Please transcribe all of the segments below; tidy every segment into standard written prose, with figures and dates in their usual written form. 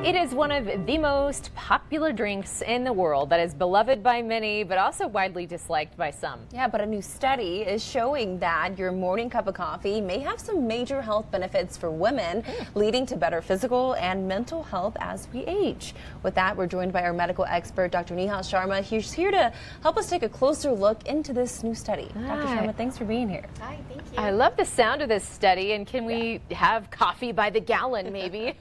It is one of the most popular drinks in the world that is beloved by many, but also widely disliked by some. Yeah, but a new study is showing that your morning cup of coffee may have some major health benefits for women, leading to better physical and mental health as we age. With that, we're joined by our medical expert, Dr. Neha Sharma. He's here to help us take a closer look into this new study. Dr. Sharma, thanks for being here. Hi, thank you. I love the sound of this study, and can we have coffee by the gallon, maybe?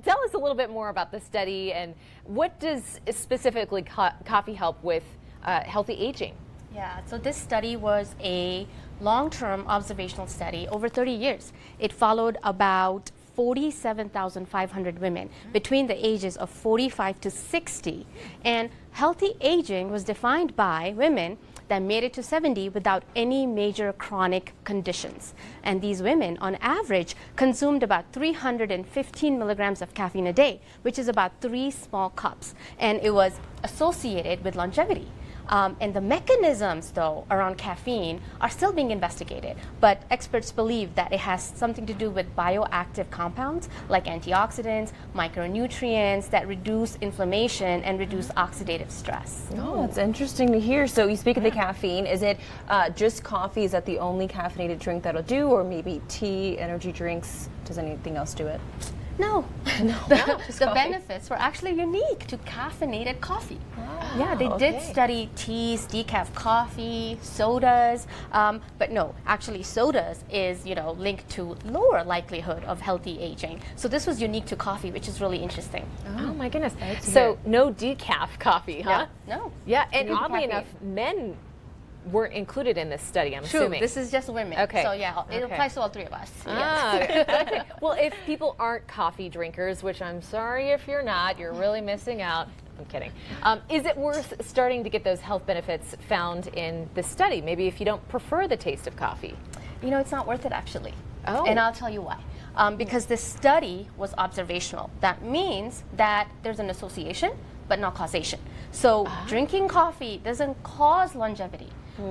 Tell us a little bit more about the study and what does specifically coffee help with healthy aging? Yeah, so this study was a long-term observational study over 30 years. It followed about 47,500 women between the ages of 45 to 60. And healthy aging was defined by women that made it to 70 without any major chronic conditions. And these women, on average, consumed about 315 milligrams of caffeine a day, which is about 3 small cups. And it was associated with longevity. And the mechanisms, though, around caffeine are still being investigated. But experts believe that it has something to do with bioactive compounds like antioxidants, micronutrients that reduce inflammation and reduce oxidative stress. Oh, that's interesting to hear. So you speak of the caffeine. Is it just coffee? Is that the only caffeinated drink that'll do? Or maybe tea, energy drinks? Does anything else do it? No, the benefits were actually unique to caffeinated coffee. Yeah, they did study teas, decaf coffee, sodas, but no, actually sodas is linked to lower likelihood of healthy aging. So this was unique to coffee, which is really interesting. Oh my goodness! So no decaf coffee, huh? No. Yeah, and oddly enough, men weren't included in this study, I'm assuming. This is just women. Okay. So yeah, it applies to all three of us. Okay. Well, if people aren't coffee drinkers, which I'm sorry if you're not, you're really missing out. I'm kidding. Is it worth starting to get those health benefits found in the study? Maybe if you don't prefer the taste of coffee. It's not worth it actually. Oh. And I'll tell you why. Because this study was observational. That means that there's an association, but not causation. So drinking coffee doesn't cause longevity,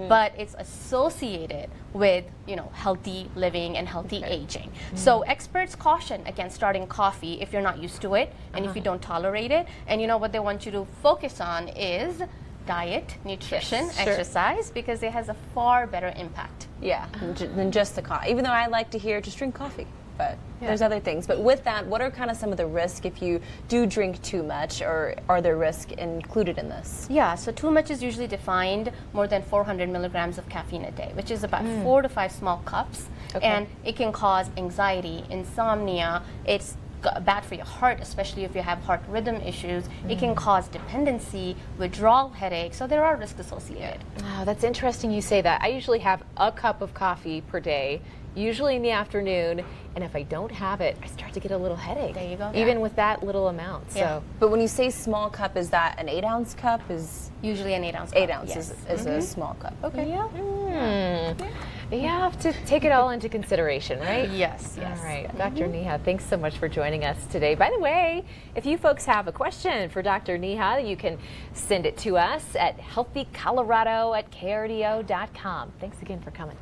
but it's associated with healthy living and healthy aging. So experts caution against starting coffee if you're not used to it and if you don't tolerate it. And what they want you to focus on is diet, nutrition, exercise, because it has a far better impact. Yeah, than just the coffee. Even though I like to hear just drink coffee. But there's other things. But with that, what are kind of some of the risks if you do drink too much, or are there risks included in this? Yeah, so too much is usually defined more than 400 milligrams of caffeine a day, which is about 4 to 5 small cups. And it can cause anxiety, insomnia. It's bad for your heart, especially if you have heart rhythm issues. It can cause dependency, withdrawal headaches, so there are risks associated. Wow, that's interesting you say that. I usually have a cup of coffee per day, usually in the afternoon, and if I don't have it, I start to get a little headache. There you go. Even with that little amount. So. But when you say small cup, is that an 8-ounce cup? Is Usually an 8-ounce cup. 8 ounces is a small cup. Okay. Yeah. You have to take it all into consideration, right? Yes. All right. Dr. Neha, thanks so much for joining us today. By the way, if you folks have a question for Dr. Neha, you can send it to us at healthycolorado@krdo.com. Thanks again for coming.